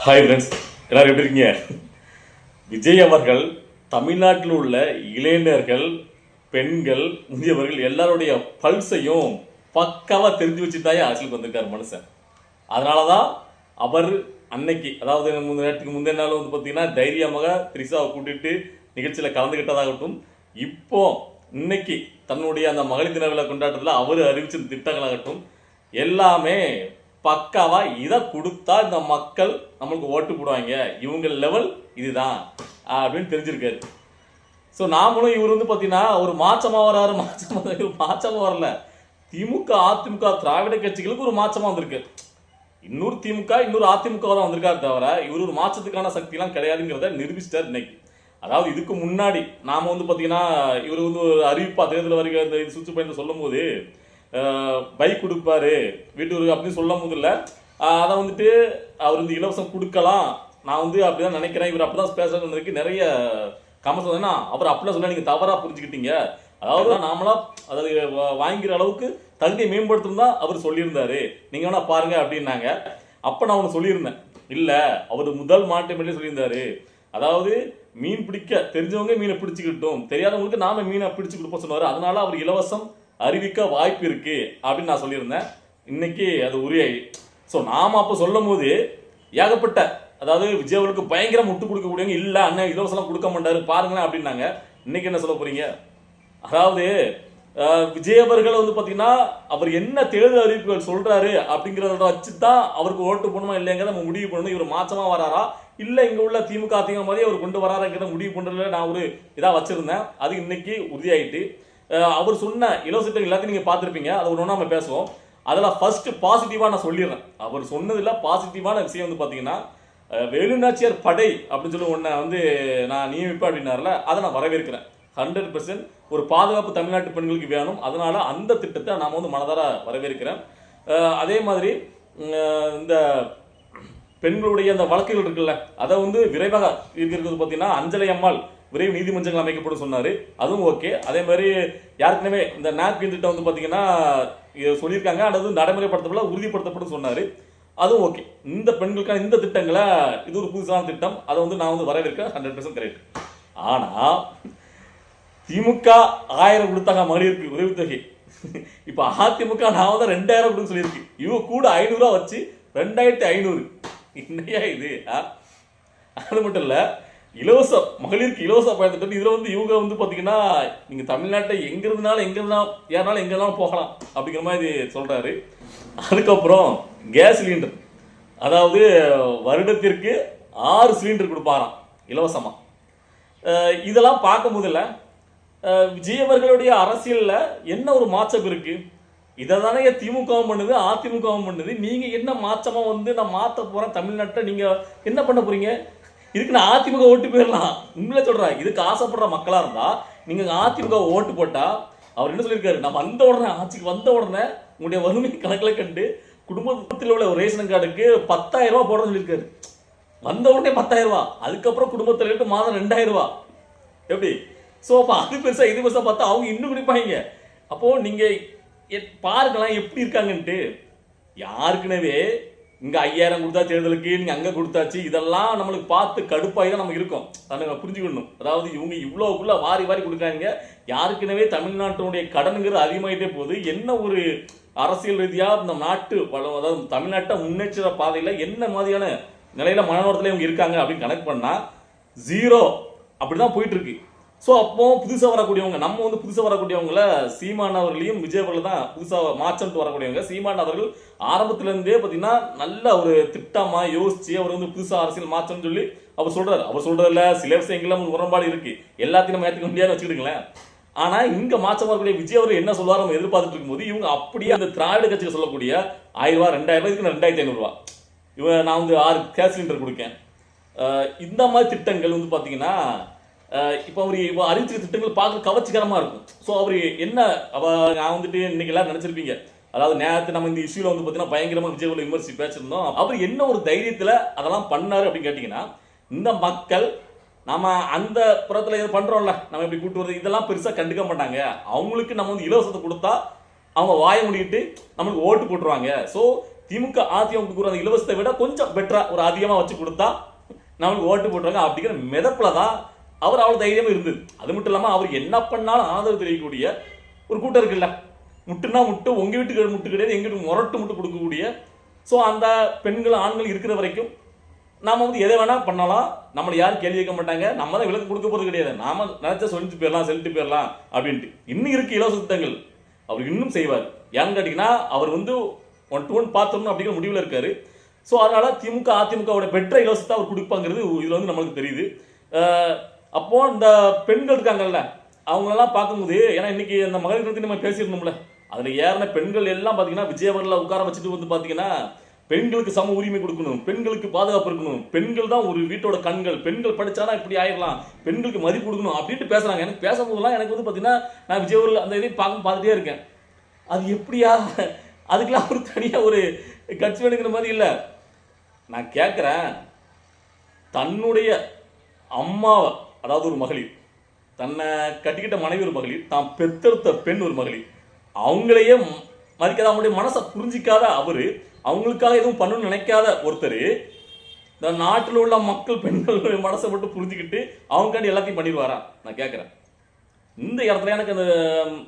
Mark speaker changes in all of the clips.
Speaker 1: Hi friends, எல்லாரும் எப்படி இருக்கீங்க? விஜய் அவர்கள் தமிழ்நாட்டில் உள்ள இளைஞர்கள், பெண்கள், முதியவர்கள் எல்லாருடைய பல்ஸையும் பக்காவாக தெரிஞ்சு வச்சுட்டாயே அரசியலுக்கு வந்திருக்காரு மனுஷன். அதனால தான் அவர் அன்னைக்கு, அதாவது நேரத்துக்கு முந்தைய நாள் வந்து பார்த்தீங்கன்னா தைரியமாக திரிசாவை கூட்டிட்டு நிகழ்ச்சியில் கலந்துக்கிட்டதாகட்டும், இப்போ இன்னைக்கு தன்னுடைய அந்த மகளிர் தின விழா கொண்டாட்டத்தில் அவர் அறிவிச்ச திட்டங்களாகட்டும் எல்லாமே பக்காவா இதை கொடுத்தா இந்த மக்கள் நம்மளுக்கு ஓட்டு போடுவாங்க, இவங்க லெவல் இதுதான் அப்படின்னு தெரிஞ்சிருக்காரு. ஸோ நாமளும் இவர் வந்து பார்த்தீங்கன்னா ஒரு மாற்றமாக வராரு, மாற்றமாக வரல. திமுக அதிமுக திராவிட கட்சிகளுக்கு ஒரு மாற்றமாக வந்திருக்கு. இன்னொரு திமுக இன்னொரு அதிமுக தான் வந்திருக்காரு தவிர இவர் ஒரு மாற்றத்துக்கான சக்திலாம் கிடையாதுங்கிறத நிரூபிச்சிட்டார் இன்னைக்கு. அதாவது இதுக்கு முன்னாடி நாம வந்து பார்த்தீங்கன்னா இவர் வந்து ஒரு அறிவிப்பா தேர்தல் வருகிற இந்த சுற்று பயணத்தை சொல்லும் போது பைக் கொடுப்பாரு வீட்டுக்கு அப்படின்னு சொல்லும் போது இல்லை, அதை வந்துட்டு அவர் வந்து இலவசம் கொடுக்கலாம், நான் வந்து அப்படிதான் நினைக்கிறேன், இவர் அப்படிதான் பேசுறதுக்கு நிறைய கமெண்ட்ஸ் வந்ததுன்னா அவர் அப்படிலாம் சொல்ல நீங்கள் தவறாக புரிஞ்சுக்கிட்டீங்க. அதாவது நாமளா அதாவது வாங்கிக்கிற அளவுக்கு தகுதியை மேம்படுத்தணும் தான் அவர் சொல்லியிருந்தாரு, நீங்கள் வேணா பாருங்க அப்படின்னாங்க. அப்போ நான் ஒன்று சொல்லியிருந்தேன், இல்லை அவர் முதல் மாட்டு சொல்லியிருந்தாரு, அதாவது மீன் பிடிக்க தெரிஞ்சவங்க மீனை பிடிச்சிக்கிட்டோம், தெரியாதவங்களுக்கு நாம மீனை பிடிச்சு கொடுப்போம் சொன்னார். அதனால அவர் இலவசம் அறிவிக்க வாய்ப்பு இருக்கு அப்படின்னு நான் சொல்லியிருந்தேன். இன்னைக்கு அது உரியாயி. ஸோ நாம அப்போ சொல்லும் போது ஏகப்பட்ட, அதாவது விஜய் அவர்களுக்கு பயங்கர முட்டு கொடுக்கக்கூடியவங்க இல்லை அண்ணன் இலவசம் கொடுக்க மாட்டாரு பாருங்களேன் அப்படின்னாங்க. இன்னைக்கு என்ன சொல்ல போறீங்க? அதாவது விஜய் அவர்கள் வந்து பார்த்தீங்கன்னா அவர் என்ன தேர்தல் அறிவிப்புகள் சொல்றாரு அப்படிங்கிறத வச்சு தான் அவருக்கு ஓட்டு போடணுமா இல்லைங்கிறத நம்ம முடிவு பண்ணணும். இவர் மாற்றமா வராரா இல்லை இங்கே உள்ள திமுக அதிகம் மாதிரி அவர் கொண்டு வராருங்கிற முடிவு பண்ணுறதுல நான் ஒரு இதாக வச்சிருந்தேன். அது இன்னைக்கு உறுதியாயிட்டு. அவர் சொன்ன இலவச திட்டம் எல்லாத்தையும் நீங்கள் பார்த்துருப்பீங்க, அதை ஒன்று நம்ம பேசுவோம். அதில் ஃபர்ஸ்ட் பாசிட்டிவாக நான் சொல்லிடுறேன். அவர் சொன்னதில் பாசிட்டிவான விஷயம் வந்து பார்த்தீங்கன்னா வேலுநாச்சியார் படை அப்படின்னு சொல்லி ஒன்றை வந்து நான் நியமிப்பேன் அப்படின்னார்ல, அதை நான் வரவேற்கிறேன். 100% ஒரு பாதுகாப்பு தமிழ்நாட்டு பெண்களுக்கு வேணும், அதனால அந்த திட்டத்தை நாம் வந்து மனதார வரவேற்கிறேன். அதே மாதிரி இந்த பெண்களுடைய அந்த வழக்குகள் இருக்குல்ல, அதை வந்து விரைவாக இருக்கிறது பார்த்தீங்கன்னா அஞ்சலி அம்மாள் விரைவு நீதிமன்றங்கள் அமைக்கப்படும் சொன்னார், அதுவும் ஓகே. அதே மாதிரி யாருக்குமே இந்த நாப்கின் திட்டம் வந்து பார்த்தீங்கன்னா சொல்லியிருக்காங்க, அல்லது நடைமுறைப்படுத்தப்பட உறுதிப்படுத்தப்படும் சொன்னார், அதுவும் ஓகே. இந்த பெண்களுக்கான இந்த திட்டங்களை இது ஒரு புதுசான திட்டம், அதை வந்து நான் வந்து வரவேற்க 100% கரெக்ட். ஆனால் திமுக 1000 கொடுத்தாங்க மகளிருக்கு உதவித்தொகை, இப்போ அதிமுக நான் வந்து 2000 கொடுக்க சொல்லியிருக்கு. இவங்க கூட 500 ரூபா வச்சு 2500. என்னையா இது? அது மட்டும் இல்லை, இலவச மகளிருக்கு இலவச பயணத்திட்டம், இதில் வந்து இவங்க வந்து பார்த்தீங்கன்னா நீங்கள் தமிழ்நாட்டை எங்கே இருந்தாலும் யாருனாலும் எங்கே இருந்தாலும் போகலாம் அப்படிங்கிற மாதிரி சொல்கிறாரு. அதுக்கப்புறம் கேஸ் சிலிண்டர், அதாவது வருடத்திற்கு 6 சிலிண்டர் கொடுப்பாராம் இலவசமாக. இதெல்லாம் பார்க்கும் போதில்ல விஜய் அவர்களுடைய அரசியலில் என்ன ஒரு மாற்றம் இருக்கு? இதை தானே திமுகவும் பண்ணுது அதிமுகவும் பண்ணுது. நீங்கள் என்ன மாற்றமாக வந்து நான் மாற்ற போகிறேன் தமிழ்நாட்டை, நீங்கள் என்ன பண்ண போகிறீங்க? இதுக்கு நான் அதிமுக ஓட்டு போயிடலாம். உண்மையிலே சொல்கிறேன், இதுக்கு ஆசைப்படுற மக்களாக இருந்தால் நீங்கள் அதிமுக ஓட்டு போட்டால், அவர் என்ன சொல்லியிருக்காரு, நான் வந்த உடனே ஆட்சிக்கு வந்த உடனே உங்களுடைய வறுமை கணக்கில் கண்டு குடும்பத்தில் உள்ள ஒரு ரேஷன் கார்டுக்கு 10,000 ரூபா போடுறேன்னு சொல்லியிருக்காரு. வந்த உடனே 10,000 ரூபா, அதுக்கப்புறம் குடும்பத்தில் மாதம் 2,000 ரூபா. எப்படி? ஸோ அப்போ அது பெருசாக இது பெருசாக பார்த்தா அவங்க இன்னும் குடிப்பாங்க. அப்போது நீங்கள் பாருங்களேன் எப்படி இருக்காங்கன்ட்டு. யாருக்குனவே இங்கே 5000 கொடுத்தா தேர்தலுக்கு, நீங்கள் அங்கே கொடுத்தாச்சு, இதெல்லாம் நம்மளுக்கு பார்த்து கடுப்பாகி தான் நம்ம இருக்கோம். அதை நம்ம புரிஞ்சுக்கணும். அதாவது இவங்க இவ்வளோக்குள்ள வாரி வாரி கொடுக்காங்க. யாருக்குனவே தமிழ்நாட்டினுடைய கடனுங்கிறது அதிகமாகிட்டே போகுது. என்ன ஒரு அரசியல் ரீதியாக இந்த நாட்டு அதாவது தமிழ்நாட்டை முன்னேற்ற பாதையில் என்ன மாதிரியான நிலையில் மனநோட்டத்தில் இவங்க இருக்காங்க அப்படின்னு கணக்கு பண்ணால் 0 அப்படி தான் போயிட்டு இருக்கு. ஸோ அப்போ புதுசாக வரக்கூடியவங்க, நம்ம வந்து புதுசாக வரக்கூடியவங்கள சீமான் அவர்களையும் விஜய் அவர்கள் தான் புதுசாக மாற்றம்ட்டு வரக்கூடியவங்க. சீமான் அவர்கள் ஆரம்பத்திலேருந்தே பார்த்தீங்கன்னா நல்ல ஒரு திட்டமாக யோசிச்சு அவர் வந்து புதுசாக அரசியல் மாற்றம்னு சொல்லி அவர் சொல்கிறார். அவர் சொல்கிறதில்ல சில விஷயங்களும் முரண்பாடு இருக்குது, எல்லாத்தையும் நம்ம ஏற்றுக்க முடியாதுன்னு வச்சுக்கிட்டுங்களேன். ஆனால் இங்கே மாற்றம் வரக்கூடிய விஜய் அவர் என்ன சொல்வார் நம்ம எதிர்பார்த்துட்டு இருக்கும்போது இவங்க அப்படியே அந்த திராவிட கட்சிக்கு சொல்லக்கூடிய 1000 ரூபா 2000 ரூபாய்க்கு நான் 2500 ரூபா, இவன் நான் வந்து 6 கேஸ் சிலிண்டர் கொடுக்கேன், இந்த மாதிரி திட்டங்கள் வந்து பார்த்தீங்கன்னா இப்போ அவர் அறிவிச்ச திட்டங்கள் பார்க்க கவர்ச்சிகரமாக இருக்கும். ஸோ அவர் என்ன நான் வந்துட்டு இன்னைக்கு எல்லாரும் நினச்சிருப்பீங்க, அதாவது நேரத்து நம்ம இந்த இஷ்யூவில் வந்து பார்த்தீங்கன்னா பயங்கரமாக விஜய் விமர்சி பேசியிருந்தோம். அவர் என்ன ஒரு தைரியத்தில் அதெல்லாம் பண்ணார் அப்படின்னு கேட்டிங்கன்னா, இந்த மக்கள் நம்ம அந்த புறத்தில் இது பண்ணுறோம்ல, நம்ம இப்படி கூட்டு வருது இதெல்லாம் பெருசாக கண்டுக்க மாட்டாங்க. அவங்களுக்கு நம்ம வந்து இலவசத்தை கொடுத்தா அவங்க வாய முடிக்கிட்டு நம்மளுக்கு ஓட்டு போட்டுருவாங்க. ஸோ திமுக அதிமுக கொடுக்குற அந்த இலவசத்தை விட கொஞ்சம் பெட்டரா ஒரு அதிகமா வச்சு கொடுத்தா நம்மளுக்கு ஓட்டு போட்டுருவாங்க அப்படிங்கிற மிதப்புல தான் அவர் அவ்வளவு தைரியமா இருந்தது. அது மட்டும் இல்லாம அவர் என்ன பண்ணாலும் ஆதரவு தெரிவிக்கக்கூடிய ஒரு கூட்டம் இருக்குல்ல, முட்டுனா முட்டு, உங்க வீட்டுக்கு முட்டு கிடையாது, எங்க வீட்டுக்கு முரட்டு முட்டு கொடுக்கக்கூடிய. ஸோ அந்த பெண்கள் ஆண்கள் இருக்கிற வரைக்கும் நாம வந்து எதை வேணா பண்ணலாம், நம்மளை யாரும் கேள்வி கேட்க மாட்டாங்க, நம்ம தான் விலக்கு கொடுக்க போறது கிடையாது, நாம நினைச்சா சொல்லிட்டு போயிடலாம் செலுத்து போயிடலாம் அப்படின்ட்டு. இன்னும் இருக்கு இலவச திட்டங்கள், அவர் இன்னும் செய்வார். ஏன்னு கேட்டீங்கன்னா அவர் வந்து 1 to 1 பார்த்தோம்னு அப்படிங்கிற முடிவில் இருக்காரு. ஸோ அதனால திமுக அதிமுகவோட பெற்ற இலவசத்தை அவர் கொடுப்பாங்கிறது இதுல வந்து நம்மளுக்கு தெரியுது. அப்போ இந்த பெண்கள் இருக்காங்கல்ல, அவங்களெல்லாம் பார்க்கும்போது, ஏன்னா இன்னைக்கு அந்த மகளிர் பற்றி நம்ம பேசியிருந்தோம்ல, அதுல ஏறின பெண்கள் எல்லாம் பார்த்தீங்கன்னா விஜய் அவர்களை உட்கார வச்சுட்டு வந்து பார்த்தீங்கன்னா பெண்களுக்கு சம உரிமை கொடுக்கணும், பெண்களுக்கு பாதுகாப்பு இருக்கணும், பெண்கள் தான் ஒரு வீட்டோட கண்கள், பெண்கள் படிச்சாதான் இப்படி ஆயிடலாம், பெண்களுக்கு மதிப்பு கொடுக்கணும் அப்படின்ட்டு பேசுறாங்க. எனக்கு பேசும்போதெல்லாம் எனக்கு வந்து பார்த்தீங்கன்னா நான் விஜய் அவர்கள் அந்த இதை பார்த்துட்டே இருக்கேன். அது எப்படியா, அதுக்கெல்லாம் ஒரு தனியா ஒரு கட்சி எடுக்கிற மாதிரி இல்லை. நான் கேட்குறேன், தன்னுடைய அம்மாவை, அதாவது ஒரு மகளிர், தன்னை கட்டிக்கிட்ட மனைவி ஒரு மகளிர், தான் பெத்தெடுத்த பெண் ஒரு மகளிர், அவங்களையே மதிக்காத, அவங்களுடைய மனசை புரிஞ்சிக்காத அவரு, அவங்களுக்காக எதுவும் பண்ணணும்னு நினைக்காத ஒருத்தர், இந்த நாட்டில் உள்ள மக்கள் பெண்களுடைய மனசை மட்டும் புரிஞ்சுக்கிட்டு அவங்கக்காண்டி எல்லாத்தையும் பண்ணிடுவாரா? நான் கேட்குறேன். இந்த இடத்துல எனக்கு அந்த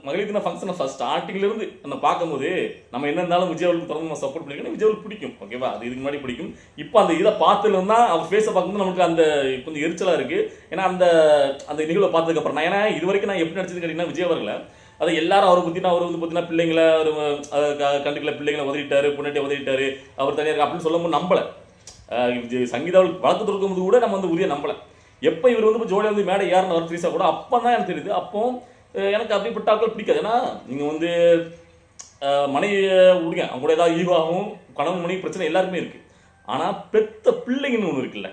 Speaker 1: மகளிர் தின ஃபங்க்ஷனை ஃபர்ஸ்ட் ஸ்டார்டிங்ல இருந்து நம்ம பார்க்கும்போது, நம்ம என்ன இருந்தாலும் விஜய் அவர்களுக்கு தொடர்ந்து நம்ம சப்போர்ட் பண்ணிக்கணும், விஜய் அவர்களுக்கு பிடிக்கும், ஓகேவா? அது இதுக்கு முன்னாடி பிடிக்கும். இப்போ அந்த இதை பார்த்துல தான் அவர் ஃபேஸை பார்க்கும்போது நமக்கு அந்த கொஞ்சம் எரிச்சலாக இருக்கு. ஏன்னா அந்த அந்த நிகழ்வை பார்த்ததுக்கு அப்புறம் நான், ஏன்னா இது வரைக்கும் நான் எப்படி நடிச்சது கேட்டீங்கன்னா, விஜய் அவர்களை அதை எல்லாரும் அவரை பற்றினா, அவர் வந்து பார்த்தீங்கன்னா பிள்ளைங்களை கண்டுக்கல, பிள்ளைங்களை உதவிட்டாரு, பொண்ணாட்டியை உதவிட்டாரு, அவர் தனியாக இருக்கு அப்படின்னு சொல்லும்போது நம்பலை. சங்கீதாவில் வழக்கு தொடுக்கும்போது கூட நம்ம வந்து உரிய நம்பலை. எப்போ இவர் வந்து ஜோடியாக வந்து மேடை ஏறின ஒரு த்ரீஸா கூட அப்போ தான் எனக்கு தெரியுது. அப்போ எனக்கு அப்படிப்பட்ட ஆட்கள் பிடிக்காது. ஏன்னா நீங்கள் வந்து மனைவியை விடுங்க, அவங்க கூட ஏதாவது ஈவாகவும் கணவன் மனைவி பிரச்சனை எல்லாருமே இருக்குது. ஆனால் பெத்த பிள்ளைங்கன்னு ஒன்று இருக்குல்ல,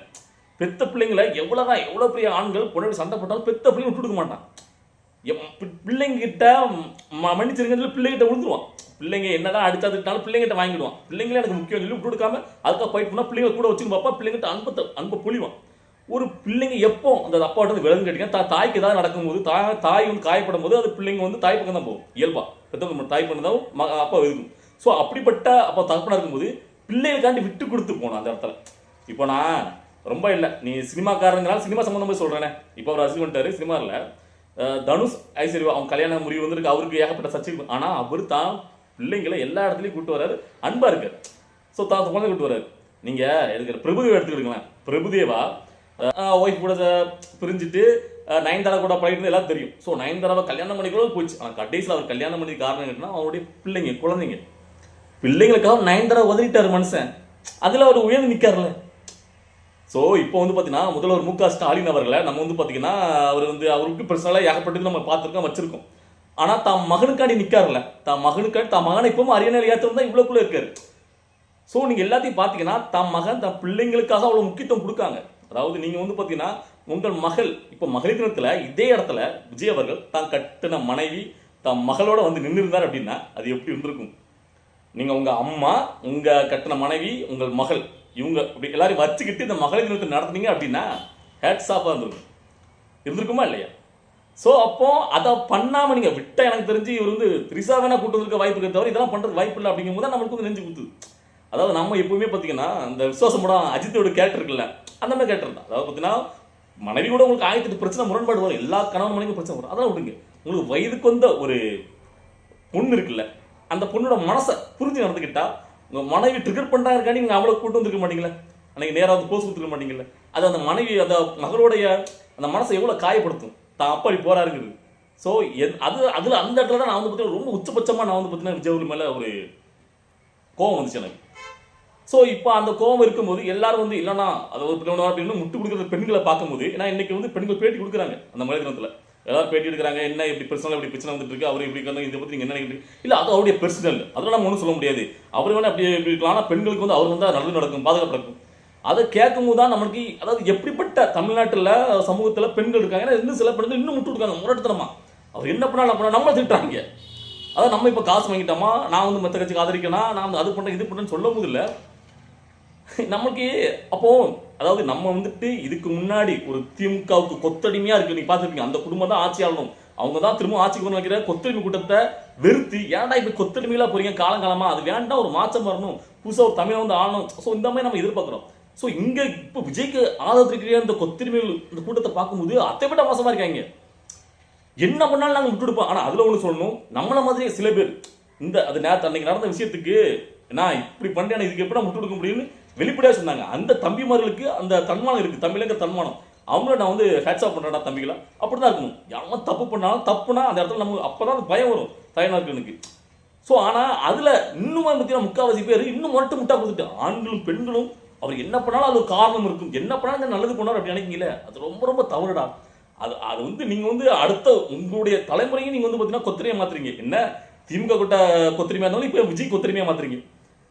Speaker 1: பெத்த பிள்ளைங்களை எவ்வளோ பெரிய ஆண்கள் பொண்ணு சண்டை போட்டாலும் பெத்த பிள்ளைங்க விட்டு கொடுக்க மாட்டான். பிள்ளைங்கிட்ட மன்னிச்சிருங்க பிள்ளைகிட்ட விழுந்துருவான். பிள்ளைங்க என்னதான் அடிச்சாதுட்டாலும் பிள்ளைங்கிட்ட வாங்கிடுவான். பிள்ளைங்களே எனக்கு முக்கியம் இல்லை, விட்டு கொடுக்காம அதுக்காக ஃபைட் பண்ணால் பிள்ளைங்க கூட வச்சுன்னு பார்ப்பா, பிள்ளைங்கிட்ட அன்பை பொழிவான். ஒரு பிள்ளைங்க எப்போ அந்த அப்பாட்ட வந்து விலங்கு கேட்டீங்கன்னா, தாய்க்கு ஏதாவது நடக்கும்போது, தாய் வந்து காயப்படும் போது அது பிள்ளைங்க வந்து தாய் பக்கம் தான் போகும் இயல்பா. பெற்றவங்க தாய் பண்ணதான் அப்பா இருக்கும். ஸோ அப்படிப்பட்ட அப்பா தகப்பனா இருக்கும்போது பிள்ளைகளுக்காண்டி விட்டு கொடுத்து போகணும் அந்த இடத்துல. இப்போ நான் ரொம்ப இல்லை, நீ சினிமாக்காரங்கனால சினிமா சம்மந்தமாக சொல்கிறேனே. இப்போ அவர் அரசு பண்ணிட்டாரு சினிமாவில், தனுஷ் ஐஸ்வர்யா அவங்க கல்யாண முறிவு வந்திருக்கு, அவருக்கு ஏகப்பட்ட சர்ச்சை. ஆனால் அவர் தான் பிள்ளைங்களை எல்லா இடத்துலையும் கூப்பிட்டு வர்றாரு, அன்பா இருக்காரு. ஸோ தான் குழந்தை கூப்பிட்டு வர்றாரு. நீங்கள் இருக்கிற பிரபுதேவா எடுத்துக்கிடுங்களேன். பிரபுதேவா ஒய்ஃப் கூட பிரிஞ்சுட்டு நயன்தாரா கூட பழகிட்டு எல்லாம் தெரியும். ஸோ நயன்தாராவை கல்யாணம் பண்ணிக்கூட போயிடுச்சு. ஆனால் கடைசியில் அவர் கல்யாணம் பண்ணி காரணம் கேட்டால் அவருடைய பிள்ளைங்க, குழந்தைங்க, பிள்ளைங்களுக்காக நயன்தாரா உதவிட்டாரு மனுஷன். அதில் அவர் உயர்ந்து நிற்காருல. ஸோ இப்போ வந்து பார்த்தீங்கன்னா முதல்வர் மு க ஸ்டாலின் அவர்களை நம்ம வந்து பார்த்தீங்கன்னா அவர் வந்து அவருக்கு பர்சனலாக ஏகப்பட்டது நம்ம பார்த்துருக்கோம், வச்சிருக்கோம். ஆனால் தான் மகனுக்காண்டி நிற்காருல, தான் மகனுக்காண்டி தான் மகனை இப்பவும் அரியணையில் ஏற்றம் தான் இவ்வளோக்குள்ளே இருக்காரு. ஸோ நீங்கள் எல்லாத்தையும் பார்த்தீங்கன்னா தான் மகன் தான் பிள்ளைங்களுக்காக அவ்வளோ முக்கியத்துவம் கொடுக்காங்க. அதாவது நீங்கள் வந்து பார்த்தீங்கன்னா உங்கள் மகள் இப்போ மகளிர் தினத்தில் இதே இடத்துல விஜய் அவர்கள் தான் கட்டின மனைவி தான் மகளோட வந்து நின்று இருந்தார் அப்படின்னா அது எப்படி இருந்திருக்கும்? நீங்கள் உங்கள் அம்மா, உங்கள் கட்டின மனைவி, உங்கள் மகள், இவங்க இப்படி எல்லாரையும் வச்சுக்கிட்டு இந்த மகளிர் தினத்தை நடத்துனீங்க அப்படின்னா ஹேட்ஸ் ஆஃபாக இருந்திருக்குமா இல்லையா? ஸோ அப்போ அதை பண்ணாமல் நீங்கள் விட்டால் எனக்கு தெரிஞ்சு இவர் வந்து த்ரிஷா வேணா கூட்டு வந்திருக்க வாய்ப்பு இருக்க தவிர இதெல்லாம் பண்ணுறது வாய்ப்பு இல்லை. அப்படிங்கும் போது நம்மளுக்கு வந்து நெஞ்சு கொடுத்துது. அதாவது நம்ம எப்பவுமே பார்த்தீங்கன்னா இந்த விசுவாசம் படம் அஜித்தோட கேரக்டர் இருக்குல்ல, அந்த மாதிரி கேரக்டர் தான். அதாவது பார்த்தீங்கன்னா மனைவி கூட உங்களுக்கு 1008 பிரச்சனை முரண்பாடு வரும், எல்லா கணவன் மனைவி பிரச்சனை வரும், அதெல்லாம் விடுங்க. உங்களுக்கு வயதுக்கு வந்த ஒரு பொண்ணு இருக்குல்ல, அந்த பொண்ணோட மனசை புரிஞ்சு நடந்துக்கிட்டா உங்கள் மனைவி ட்ரிகர் பண்ணா இருக்காண்டி நீங்கள் அவ்வளோ கூட்டு வந்துருக்க மாட்டீங்களா, அன்னைக்கு நேராக வந்து போஸ்ட் கொடுத்துருக்க மாட்டீங்களா? அது அந்த மனைவி அந்த மகளுடைய அந்த மனசை எவ்வளோ காயப்படுத்தும், தான் அப்படி போறாருங்குது. ஸோ அதில் அந்த இடத்துல தான் நான் வந்து பார்த்தீங்கன்னா ரொம்ப உச்சபட்சமாக நான் வந்து பார்த்தீங்கன்னா விஜய் மேலே ஒரு கோவம் வந்துச்சு எனக்கு. ஸோ இப்போ அந்த கோவம் இருக்கும்போது எல்லாரும் வந்து இல்லைனா அதை ஒரு பிள்ளை அப்படின்னு முட்டு கொடுக்குற பெண்களை பார்க்கும்போது, ஏன்னா இன்னைக்கு வந்து பெண்கள் பேட்டி கொடுக்குறாங்க அந்த மகளிர் தினத்தில், எல்லாரும் பேட்டி எடுக்கிறாங்க. என்ன இப்படி பர்சனல் இப்படி பிரச்சனை வந்துட்டு இருக்கு, அவர் இப்படி இதை பற்றி நீங்கள் என்ன நினைக்கிறீங்க? இல்லை அது அவருடைய பர்சனல், அதெல்லாம் நம்ம ஒன்றும் சொல்ல முடியாது. அவர் வேணா அப்படி இப்படி இருக்கலாம். ஆனால் பெண்களுக்கு வந்து அவர் வந்தால் நல்லது நடக்கும், பாதுகாப்பு நடக்கும். அதை கேட்கும்போது தான் நம்மளுக்கு அதாவது எப்படிப்பட்ட தமிழ்நாட்டில் சமூகத்தில் பெண்கள் இருக்காங்க. ஏன்னா இன்னும் சில பெண்கள் இன்னும் முட்டு கொடுக்காங்க முரட்டுத்தனமா. அவர் என்ன பண்ணாலும் நம்மளை திட்டுறாங்க. அதாவது நம்ம இப்போ காசு வாங்கிட்டோமா, நான் வந்து மற்ற கட்சிக்கு ஆதரிக்கணும், நான் வந்து அது பண்ணுறேன் இது பண்ணுறேன்னு சொல்லும் போது இல்லை நமக்கு. அப்போ அதாவது நம்ம வந்துட்டு இதுக்கு முன்னாடி ஒரு திமுகவுக்கு கொத்தடிமையா இருக்கு, நீங்க பார்த்துருப்பீங்க. அந்த குடும்பம் தான் ஆட்சி ஆளணும், அவங்க தான் திரும்ப ஆட்சிக்கு வைக்கிற கொத்தடிமை கூட்டத்தை வெறுத்து ஏன்டா இப்ப கொத்தடிமையில போறீங்க காலங்காலமா, அது வேண்டாம், ஒரு மாற்றம் வரணும், புதுசாக ஒரு தமிழை வந்து ஆளணும். ஸோ இந்த மாதிரி நம்ம எதிர்பார்க்குறோம். ஸோ இங்கே இப்போ விஜய்க்கு ஆதரவு இந்த கொத்திரிமைகள் இந்த கூட்டத்தை பார்க்கும்போது அதை விட மோசமாக இருக்காங்க. என்ன பண்ணாலும் நாங்கள் விட்டு கொடுப்போம். ஆனால் அதில் ஒன்று சொல்லணும், நம்மள மாதிரி சில பேர் இந்த அது நேரத்து அன்னைக்கு நடந்த விஷயத்துக்கு நான் இப்படி பண்ணுறேன், இதுக்கு எப்படி விட்டு கொடுக்க முடியும்னு வெளிப்படையாக சொன்னாங்க. அந்த தம்பிமார்களுக்கு அந்த தன்மானம் இருக்குது, தமிழங்க தன்மானம். அவங்கள நான் வந்து ஹேட்ஸ் ஆஃப் பண்ணுறேன் தம்பிகளா. அப்படி தான் இருக்கணும். யாரும் தப்பு பண்ணாலும் தப்புனா அந்த இடத்துல நமக்கு அப்போ தான் பயம் வரும் தயனார்களுக்கு. ஸோ ஆனால் அதில் இன்னும் பார்த்தீங்கன்னா முக்கால்வாசி பேர் இன்னும் முட்டா கொடுத்துட்டு ஆண்களும் பெண்களும் அவர் என்ன பண்ணாலும் அது ஒரு காரணம் இருக்கும். என்ன பண்ணாலும் நல்லது பண்ணார் அப்படி நினைக்கிங்களே, அது ரொம்ப ரொம்ப தவறுடா. அது வந்து நீங்கள் வந்து அடுத்த உங்களுடைய தலைமுறையும் நீங்கள் வந்து பார்த்தீங்கன்னா கொத்திரியாக மாற்றுறீங்க. என்ன திமுக கூட்ட கொத்திரிமையாக இருந்தாலும் இப்போ விஜய் கொத்திரிமையாக மாற்றுறீங்க.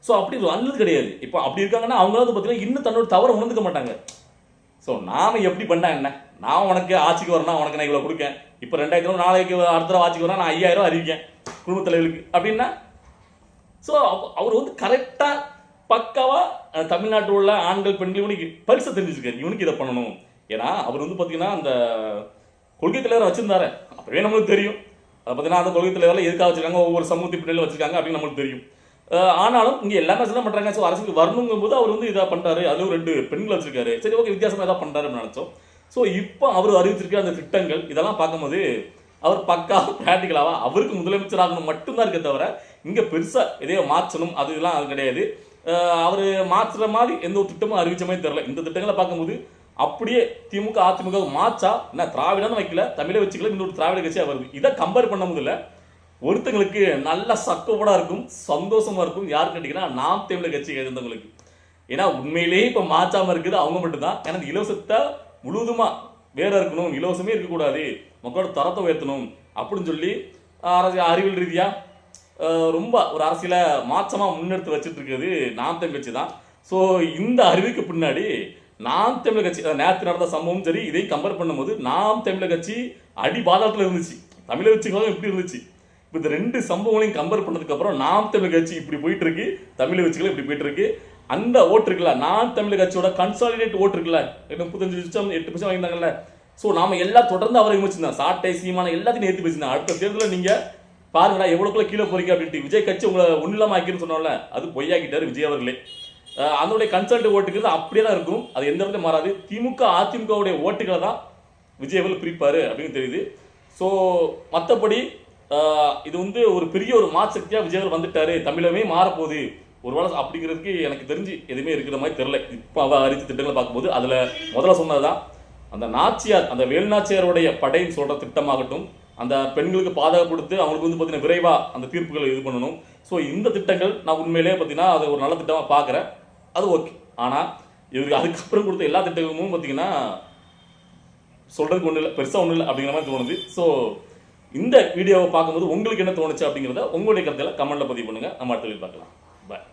Speaker 1: ஸோ அப்படி நல்லது கிடையாது. இப்போ அப்படி இருக்காங்கன்னா அவங்களாவது பார்த்தீங்கன்னா இன்னும் தன்னோட தவறை உணர்ந்துக்க மாட்டாங்க. ஸோ நாம் எப்படி பண்ணால் என்ன, நான் உனக்கு ஆட்சிக்கு வரணும், உனக்கு நான் இவ்வளோ கொடுக்கேன், இப்போ 2000 நாளைக்கு அடுத்த ஆட்சிக்கு வரணும், நான் 5000 அறிவிக்கேன் குடும்பத் தலைவர்களுக்கு அப்படின்னா. ஸோ அவர் வந்து கரெக்டாக பக்காவாக தமிழ்நாட்டில் உள்ள ஆண்கள் பெண்கள் இவனுக்கு பரிசை தெரிஞ்சிருக்காரு, இவனுக்கு இதை பண்ணணும். ஏன்னா அவர் வந்து பார்த்தீங்கன்னா அந்த கொள்கை தலைவரை வச்சிருந்தாரு, அப்பவே நம்மளுக்கு தெரியும். அதை பார்த்தீங்கன்னா அந்த கொள்கை தலைவரில் எதுக்காக வச்சிருக்காங்க, ஒவ்வொரு சமூகத்தின் பிள்ளைகள் வச்சிருக்காங்க அப்படின்னு நம்மளுக்கு தெரியும். ஆனாலும் இங்கே எல்லாமே என்ன பண்ணுறாங்க, ஸோ அரசுக்கு வரணுங்கும் போது அவர் வந்து இதாக பண்ணுறாரு, அதில் 2 பெண்கள் வச்சிருக்காரு, சரி ஓகே வித்தியாசமாக எதாவது பண்ணுறாருன்னு நினச்சோம். ஸோ இப்போ அவர் அறிவிச்சிருக்க அந்த திட்டங்கள் இதெல்லாம் பார்க்கும்போது அவர் பக்கா பிராக்டிக்கலாக அவருக்கு முதலமைச்சர் ஆகணும் மட்டும்தான் இருக்க தவிர இங்கே பெருசாக எதையோ மாற்றணும் அது இதெல்லாம் அது கிடையாது. அவர் மாற்றுற மாதிரி எந்த ஒரு திட்டமும் அறிவிச்ச மாதிரி தெரியல. இந்த திட்டங்களை பார்க்கும்போது அப்படியே திமுக அதிமுக மாற்றா என்ன திராவிடன்னு வைக்கல, தமிழை வச்சுக்கல, இன்னொரு திராவிட கட்சியாக வருது. இதை கம்பேர் பண்ண முடியல. ஒருத்தங்களுக்கு நல்ல சக்கோட இருக்கும், சந்தோஷமா இருக்கும். யாருக்கு கேட்டீங்கன்னா நாம் தமிழர் கட்சி இருந்தவங்களுக்கு. ஏன்னா உண்மையிலேயே இப்போ மாற்றாம இருக்குது அவங்க மட்டும்தான். ஏன்னா இலவசத்தை முழுவதுமா வேற இருக்கணும், இலவசமே இருக்கக்கூடாது, மக்களோட தரத்தை உயர்த்தணும் அப்படின்னு சொல்லி அறிவியல் ரீதியா ரொம்ப ஒரு அரசியல மாற்றமா முன்னெடுத்து வச்சுட்டு இருக்கிறது நாம் தமிழ் கட்சி தான். ஸோ இந்த அறிவுக்கு பின்னாடி நாம் தமிழர் கட்சி நேற்று நடந்த சம்பவம் சரி, இதை கம்பேர் பண்ணும்போது நாம் தமிழர் கட்சி அடி பாதாளத்தில் இருந்துச்சு, தமிழர் கட்சிகளும் எப்படி இருந்துச்சு. இப்போ இந்த 2 சம்பவங்களையும் கம்பேர் பண்ணதுக்கு அப்புறம் நாம் தமிழர் கட்சி இப்படி போயிட்டு இருக்கு, தமிழ் கட்சிகளும் இப்படி போயிட்டு இருக்கு. அந்த ஓட்டு இருக்குல்ல, நான் தமிழர் கட்சியோட கன்சாலிடேட் ஓட்டு இருக்குல்ல, 35% 8% வாங்கியிருந்தாங்கல்ல. ஸோ நாம எல்லாம் தொடர்ந்து அவரை விமர்சிதான், சாட்டை சீமான எல்லாத்தையும் ஏற்றி பேசினா அடுத்த தேர்தலில் நீங்க பாருங்களா எவ்வளோக்குள்ள கீழே போறீங்க அப்படின்ட்டு. விஜய் கட்சி உங்களை ஒன்றில்லாம ஆக்கின்னு சொன்னோம்ல, அது பொய்யாக்கிட்டாரு விஜய் அவர்களே. அதனுடைய கன்சல்ட் ஓட்டுக்கிறது அப்படியே தான் இருக்கும், அது எந்த இடத்துல மாறாது. திமுக அதிமுகவுடைய ஓட்டுகளை தான் விஜய் அவர்கள் பிரிப்பாரு அப்படின்னு தெரியுது. ஸோ மற்றபடி இது வந்து ஒரு பெரிய ஒரு மாற்றசக்தியாக விஜய் அவர்கள் வந்துட்டாரு, தமிழமே மாறப்போகுது ஒரு வேளை அப்படிங்கிறதுக்கு எனக்கு தெரிஞ்சு எதுவுமே இருக்கிற மாதிரி தெரியல. இப்போ அவ அறிவித்த திட்டங்களை பார்க்கும்போது அதில் முதல்ல சொன்னதுதான் அந்த நாச்சியார், அந்த வேலுநாச்சியாருடைய படைன்னு சொல்கிற திட்டமாகட்டும், அந்த பெண்களுக்கு பாதுகாப்பு கொடுத்து அவங்களுக்கு வந்து பார்த்தீங்கன்னா விரைவாக அந்த தீர்ப்புகளை இது பண்ணணும். ஸோ இந்த திட்டங்கள் நான் உண்மையிலேயே பார்த்தீங்கன்னா அது ஒரு நல்ல திட்டமாக பார்க்குறேன், அது ஓகே. ஆனால் இவருக்கு அதுக்கப்புறம் கொடுத்த எல்லா திட்டங்களும் பார்த்தீங்கன்னா சொல்கிறதுக்கு ஒன்றும் இல்லை, பெருசாக ஒன்றும் இல்லை அப்படிங்கிற மாதிரி தோணுது. ஸோ இந்த வீடியோவை பார்க்கும்போது உங்களுக்கு என்ன தோணுச்சு அப்படிங்கிறத உங்களுடைய கருத்தில் கமெண்ட்டில் பதிவு பண்ணுங்கள். நம்ம அடுத்த வீடியோ பார்க்கலாம். பாய்.